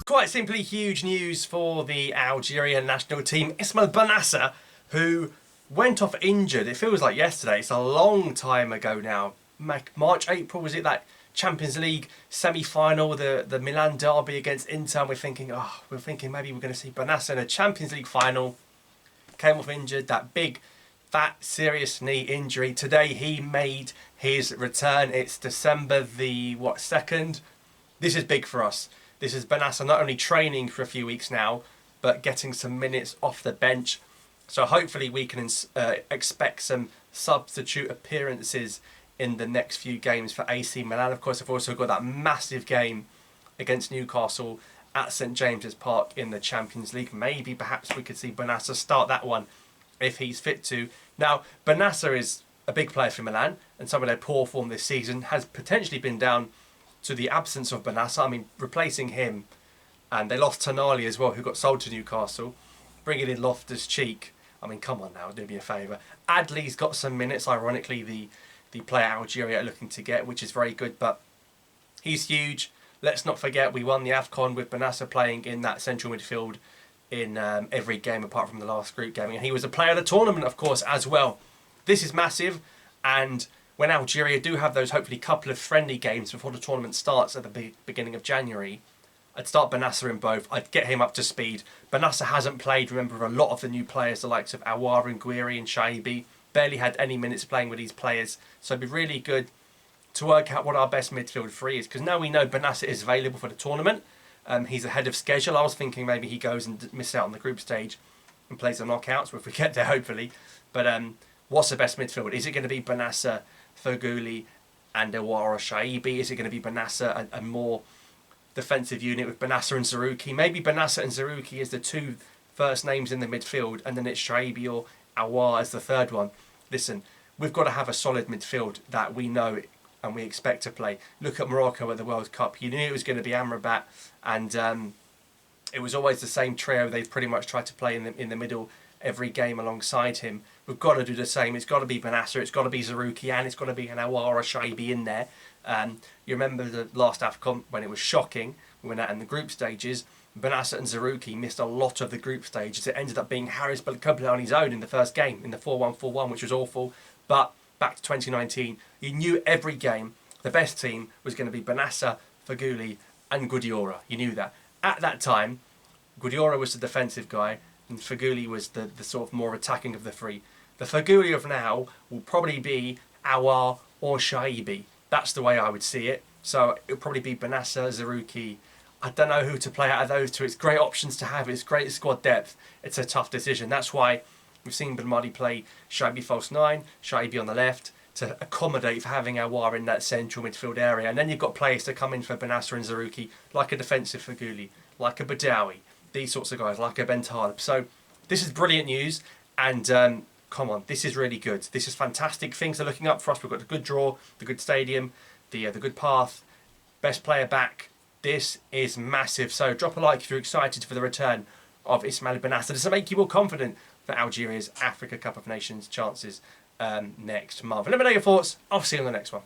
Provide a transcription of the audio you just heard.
Quite simply, huge news for the Algerian national team. Ismael Bennacer, who went off injured. It feels like yesterday. It's a long time ago now. March, April, was it that Champions League semi-final, the Milan derby against Inter? And we're thinking maybe we're going to see Bennacer in a Champions League final. Came off injured, that big, fat, serious knee injury. Today he made his return. It's December the 2nd. This is big for us. This is Bennacer not only training for a few weeks now, but getting some minutes off the bench. So hopefully we can expect some substitute appearances in the next few games for AC Milan. Of course, I've also got that massive game against Newcastle at St James's Park in the Champions League. Maybe perhaps we could see Bennacer start that one if he's fit to. Now, Bennacer is a big player for Milan, and some of their poor form this season has potentially been down to the absence of Bennacer. I mean, replacing him, and they lost Ait-Nouri as well, who got sold to Newcastle. Bringing in Loftus-Cheek. I mean, come on now, do me a favour. Adley's got some minutes, ironically, the player Algeria are looking to get, which is very good, but he's huge. Let's not forget, we won the AFCON with Bennacer playing in that central midfield in every game apart from the last group game. And he was a player of the tournament, of course, as well. This is massive, and when Algeria do have those hopefully couple of friendly games before the tournament starts at the beginning of January, I'd start Bennacer in both. I'd get him up to speed. Bennacer hasn't played, remember, a lot of the new players, the likes of Aouar and Guiri and Shaibi. Barely had any minutes playing with these players. So it'd be really good to work out what our best midfield three is. Because now we know Bennacer is available for the tournament. He's ahead of schedule. I was thinking maybe he goes and misses out on the group stage and plays the knockouts, if we get there, hopefully. But what's the best midfield? Is it going to be Bennacer, Feghouli and Aouar or Shaibi? Is it going to be Bennacer, a more defensive unit with Bennacer and Zerouki? Maybe Bennacer and Zerouki is the two first names in the midfield, and then it's Shaibi or Aouar as the third one. Listen, we've got to have a solid midfield that we know and we expect to play. Look at Morocco at the World Cup. You knew it was going to be Amrabat, and it was always the same trio. They've pretty much tried to play in the middle every game alongside him. We've got to do the same. It's got to be Bennacer, it's got to be Zerouki, and it's got to be an Aouar or Shaibi in there. You remember the last AFCON when it was shocking, we went out in the group stages. Bennacer and Zerouki missed a lot of the group stages. It ended up being Haris Belkebla on his own in the first game, in the 4-1-4-1, which was awful. But back to 2019, you knew every game the best team was going to be Bennacer, Feghouli and Gudiora. You knew that. At that time, Gudiora was the defensive guy, and Feghouli was the sort of more attacking of the three. The Feghouli of now will probably be Aouar or Shaibi. That's the way I would see it. So it'll probably be Bennacer, Zerouki. I don't know who to play out of those two. It's great options to have. It's great squad depth. It's a tough decision. That's why we've seen Benmadi play Shaibi false 9, Shaibi on the left, to accommodate for having Aouar in that central midfield area. And then you've got players to come in for Bennacer and Zerouki, like a defensive Feghouli, like a Badawi, these sorts of guys, like a Ben Taleb. So this is brilliant news, and come on, this is really good. This is fantastic. Things are looking up for us. We've got the good draw, the good stadium, the good path, best player back. This is massive. So drop a like if you're excited for the return of Ismael Bennacer. Does it make you more confident for Algeria's Africa Cup of Nations chances next month? Let me know your thoughts. I'll see you on the next one.